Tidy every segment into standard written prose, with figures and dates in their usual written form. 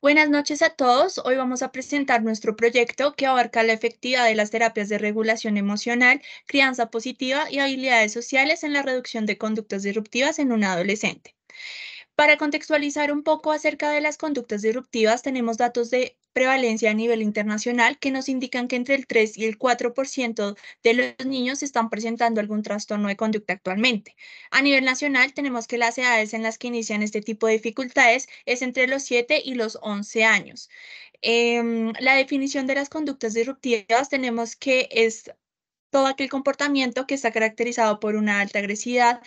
Buenas noches a todos. Hoy vamos a presentar nuestro proyecto que abarca la efectividad de las terapias de regulación emocional, crianza positiva y habilidades sociales en la reducción de conductas disruptivas en un adolescente. Para contextualizar un poco acerca de las conductas disruptivas, tenemos datos de prevalencia a nivel internacional que nos indican que entre el 3 y el 4% de los niños están presentando algún trastorno de conducta actualmente. A nivel nacional, tenemos que las edades en las que inician este tipo de dificultades es entre los 7 y los 11 años. La definición de las conductas disruptivas tenemos que es todo aquel comportamiento que está caracterizado por una alta agresividad,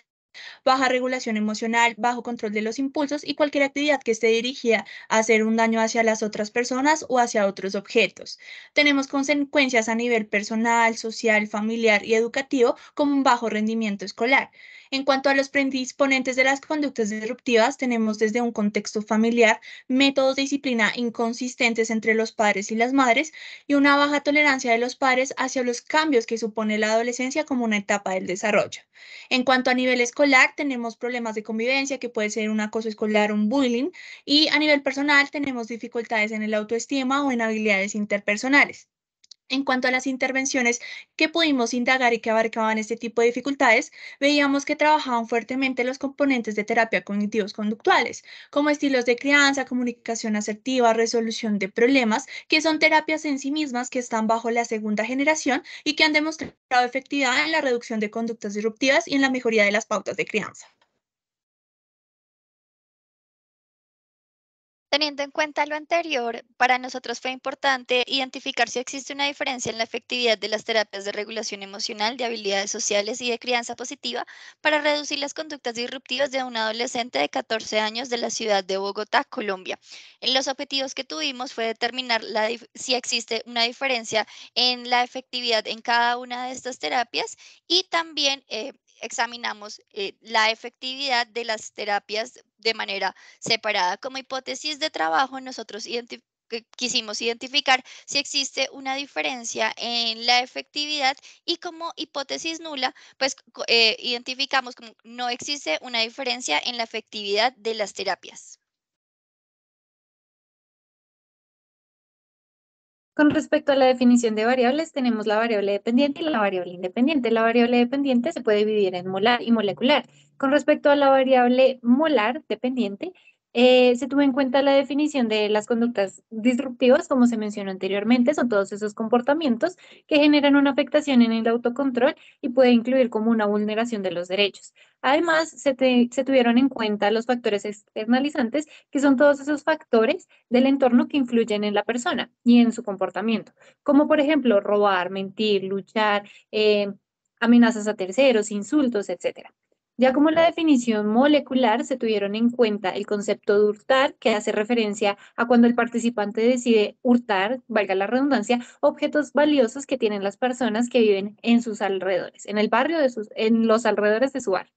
baja regulación emocional, bajo control de los impulsos y cualquier actividad que esté dirigida a hacer un daño hacia las otras personas o hacia otros objetos. Tenemos consecuencias a nivel personal, social, familiar y educativo como un bajo rendimiento escolar. En cuanto a los predisponentes de las conductas disruptivas, tenemos desde un contexto familiar, métodos de disciplina inconsistentes entre los padres y las madres y una baja tolerancia de los padres hacia los cambios que supone la adolescencia como una etapa del desarrollo. En cuanto a nivel escolar, tenemos problemas de convivencia, que puede ser un acoso escolar, un bullying, y a nivel personal tenemos dificultades en el autoestima o en habilidades interpersonales. En cuanto a las intervenciones que pudimos indagar y que abarcaban este tipo de dificultades, veíamos que trabajaban fuertemente los componentes de terapia cognitivos conductuales, como estilos de crianza, comunicación asertiva, resolución de problemas, que son terapias en sí mismas que están bajo la segunda generación y que han demostrado efectividad en la reducción de conductas disruptivas y en la mejoría de las pautas de crianza. Teniendo en cuenta lo anterior, para nosotros fue importante identificar si existe una diferencia en la efectividad de las terapias de regulación emocional, de habilidades sociales y de crianza positiva para reducir las conductas disruptivas de un adolescente de 14 años de la ciudad de Bogotá, Colombia. En los objetivos que tuvimos fue determinar si existe una diferencia en la efectividad en cada una de estas terapias y también examinamos la efectividad de las terapias de manera separada. Como hipótesis de trabajo, nosotros quisimos identificar si existe una diferencia en la efectividad y como hipótesis nula, pues identificamos como no existe una diferencia en la efectividad de las terapias. Con respecto a la definición de variables, tenemos la variable dependiente y la variable independiente. La variable dependiente se puede dividir en molar y molecular. Con respecto a la variable molar dependiente, se tuvo en cuenta la definición de las conductas disruptivas, como se mencionó anteriormente, son todos esos comportamientos que generan una afectación en el autocontrol y puede incluir como una vulneración de los derechos. Además, se tuvieron en cuenta los factores externalizantes, que son todos esos factores del entorno que influyen en la persona y en su comportamiento, como por ejemplo robar, mentir, luchar, amenazas a terceros, insultos, etcétera. Ya como la definición molecular, se tuvieron en cuenta el concepto de hurtar, que hace referencia a cuando el participante decide hurtar, valga la redundancia, objetos valiosos que tienen las personas que viven en sus alrededores, en el barrio en los alrededores de su barrio.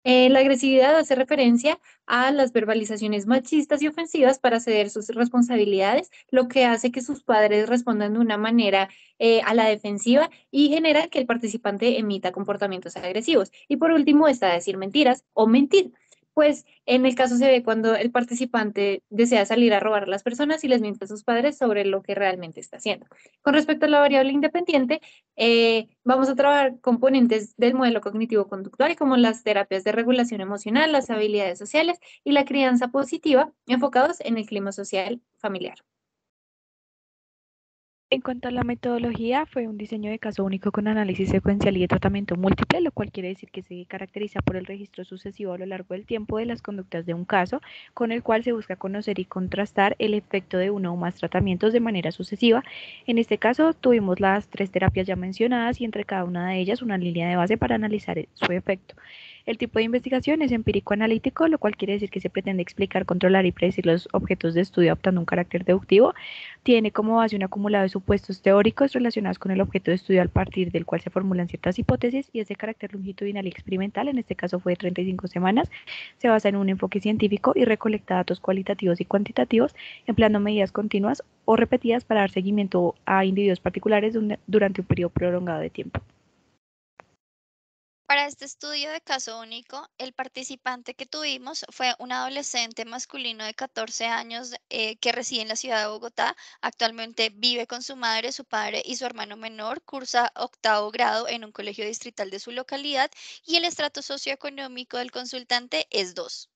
La agresividad hace referencia a las verbalizaciones machistas y ofensivas para ceder sus responsabilidades, lo que hace que sus padres respondan de una manera a la defensiva y genera que el participante emita comportamientos agresivos. Y por último está decir mentiras o mentir. Pues en el caso se ve cuando el participante desea salir a robar a las personas y les miente a sus padres sobre lo que realmente está haciendo. Con respecto a la variable independiente, vamos a trabajar componentes del modelo cognitivo-conductual como las terapias de regulación emocional, las habilidades sociales y la crianza positiva enfocados en el clima social familiar. En cuanto a la metodología, fue un diseño de caso único con análisis secuencial y de tratamiento múltiple, lo cual quiere decir que se caracteriza por el registro sucesivo a lo largo del tiempo de las conductas de un caso, con el cual se busca conocer y contrastar el efecto de uno o más tratamientos de manera sucesiva. En este caso, tuvimos las 3 terapias ya mencionadas y entre cada una de ellas una línea de base para analizar su efecto. El tipo de investigación es empírico-analítico, lo cual quiere decir que se pretende explicar, controlar y predecir los objetos de estudio adoptando un carácter deductivo. Tiene como base un acumulado de supuestos teóricos relacionados con el objeto de estudio a partir del cual se formulan ciertas hipótesis y es de carácter longitudinal y experimental, en este caso fue de 35 semanas. Se basa en un enfoque científico y recolecta datos cualitativos y cuantitativos empleando medidas continuas o repetidas para dar seguimiento a individuos particulares durante un periodo prolongado de tiempo. Para este estudio de caso único, el participante que tuvimos fue un adolescente masculino de 14 años que reside en la ciudad de Bogotá. Actualmente vive con su madre, su padre y su hermano menor. Cursa octavo grado en un colegio distrital de su localidad y el estrato socioeconómico del consultante es 2.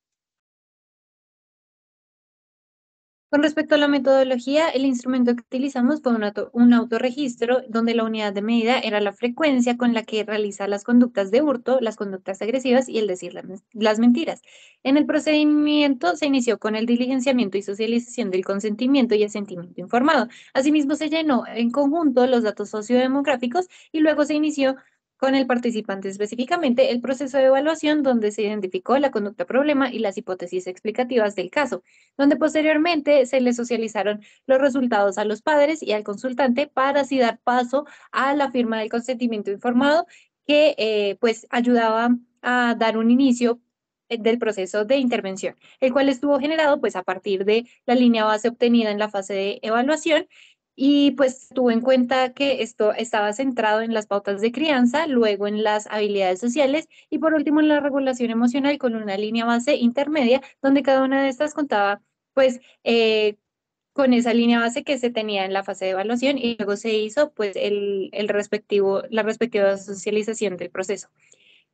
Con respecto a la metodología, el instrumento que utilizamos fue un autorregistro donde la unidad de medida era la frecuencia con la que realiza las conductas de hurto, las conductas agresivas y el decir las mentiras. En el procedimiento se inició con el diligenciamiento y socialización del consentimiento y asentimiento informado. Asimismo, se llenó en conjunto los datos sociodemográficos y luego se inició con el participante específicamente el proceso de evaluación donde se identificó la conducta problema y las hipótesis explicativas del caso, donde posteriormente se le socializaron los resultados a los padres y al consultante para así dar paso a la firma del consentimiento informado que pues ayudaba a dar un inicio del proceso de intervención, el cual estuvo generado pues a partir de la línea base obtenida en la fase de evaluación y pues tuvo en cuenta que esto estaba centrado en las pautas de crianza, luego en las habilidades sociales y por último en la regulación emocional con una línea base intermedia donde cada una de estas contaba pues con esa línea base que se tenía en la fase de evaluación y luego se hizo pues la respectiva socialización del proceso.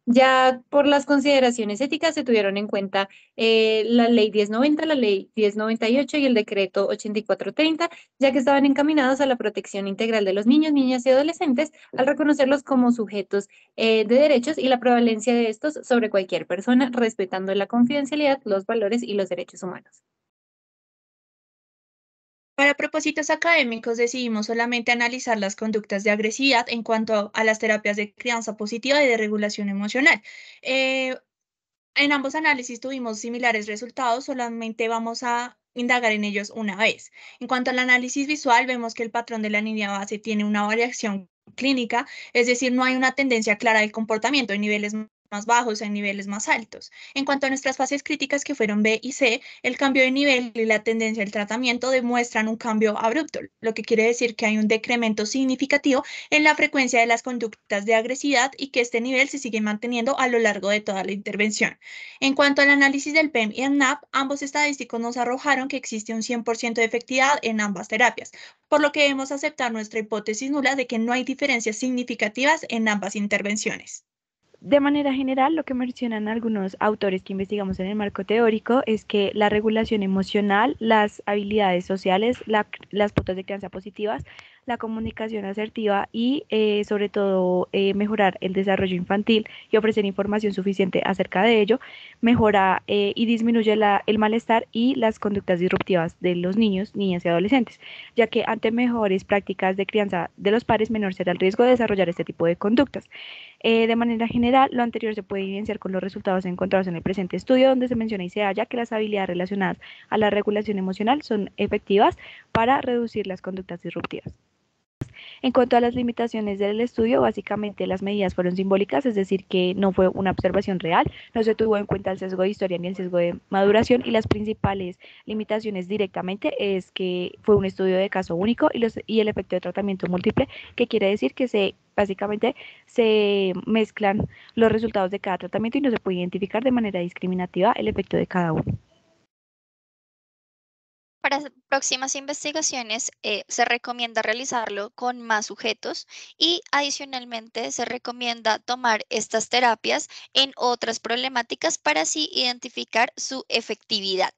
Ya por las consideraciones éticas se tuvieron en cuenta la ley 1090, la ley 1098 y el decreto 8430, ya que estaban encaminados a la protección integral de los niños, niñas y adolescentes al reconocerlos como sujetos de derechos y la prevalencia de estos sobre cualquier persona, respetando la confidencialidad, los valores y los derechos humanos. Para propósitos académicos decidimos solamente analizar las conductas de agresividad en cuanto a las terapias de crianza positiva y de regulación emocional. Eh, en ambos análisis tuvimos similares resultados, solamente vamos a indagar en ellos una vez. En cuanto al análisis visual, vemos que el patrón de la línea base tiene una variación clínica, es decir, no hay una tendencia clara del comportamiento en niveles más bajos, en niveles más altos. En cuanto a nuestras fases críticas que fueron B y C, el cambio de nivel y la tendencia del tratamiento demuestran un cambio abrupto, lo que quiere decir que hay un decremento significativo en la frecuencia de las conductas de agresividad y que este nivel se sigue manteniendo a lo largo de toda la intervención. En cuanto al análisis del PEM y el NAP, ambos estadísticos nos arrojaron que existe un 100% de efectividad en ambas terapias, por lo que debemos aceptar nuestra hipótesis nula de que no hay diferencias significativas en ambas intervenciones. De manera general, lo que mencionan algunos autores que investigamos en el marco teórico es que la regulación emocional, las habilidades sociales, las pautas de crianza positivas, la comunicación asertiva y sobre todo mejorar el desarrollo infantil y ofrecer información suficiente acerca de ello, mejora y disminuye el malestar y las conductas disruptivas de los niños, niñas y adolescentes, ya que ante mejores prácticas de crianza de los padres, menor será el riesgo de desarrollar este tipo de conductas. De manera general, lo anterior se puede evidenciar con los resultados encontrados en el presente estudio, donde se menciona y se halla que las habilidades relacionadas a la regulación emocional son efectivas para reducir las conductas disruptivas. En cuanto a las limitaciones del estudio, básicamente las medidas fueron simbólicas, es decir, que no fue una observación real, no se tuvo en cuenta el sesgo de historia ni el sesgo de maduración y las principales limitaciones directamente es que fue un estudio de caso único y el efecto de tratamiento múltiple, que quiere decir que básicamente se mezclan los resultados de cada tratamiento y no se puede identificar de manera discriminativa el efecto de cada uno. Para próximas investigaciones se recomienda realizarlo con más sujetos y adicionalmente se recomienda tomar estas terapias en otras problemáticas para así identificar su efectividad.